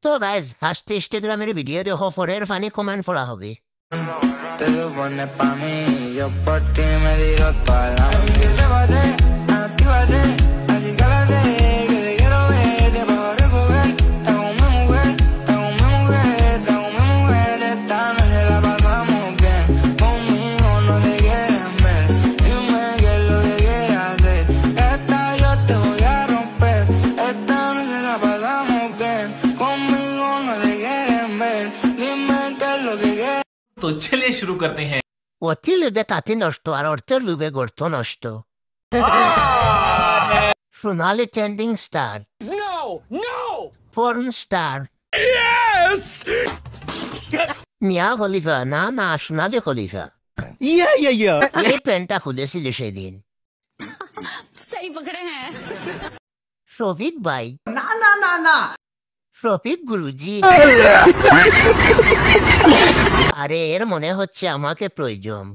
তো গাইজ আজকে ইনস্টাগ্রামের ভিডিও দেখো পরের ফানি কমেন্ট পড়া হবে। Te lo pones pa' mí, yo por ti me tiro toda la noche. Llévate, actívate, así cálate, que te quiero ver, te puedo recoger. Está con mi mujer, está con mi mujer, está con mi mujer. Esta noche la pasamos bien, conmigo no te quieren ver. Dime qué es lo que quieres hacer, esta yo te voy a romper. Esta noche la pasamos bien, conmigo no te quieren ver. Dime qué es lo que quieres. तो चलिए शुरू करते हैं। অতি লোভে তাঁতি নষ্ট আর অর্থের লোভে গর্ত নষ্ট। সোনালি ট্রেন্ডিং স্টার, পর্ন স্টার, মিয়া খলিফা না না সোনালি খলিফা এই প্যান্টটা খুলেছিল সেদিন। सही पकड़े हैं। শফিক ভাই না শফিক গুরুজি, আরে এর মনে হচ্ছে আমাকে প্রয়োজন।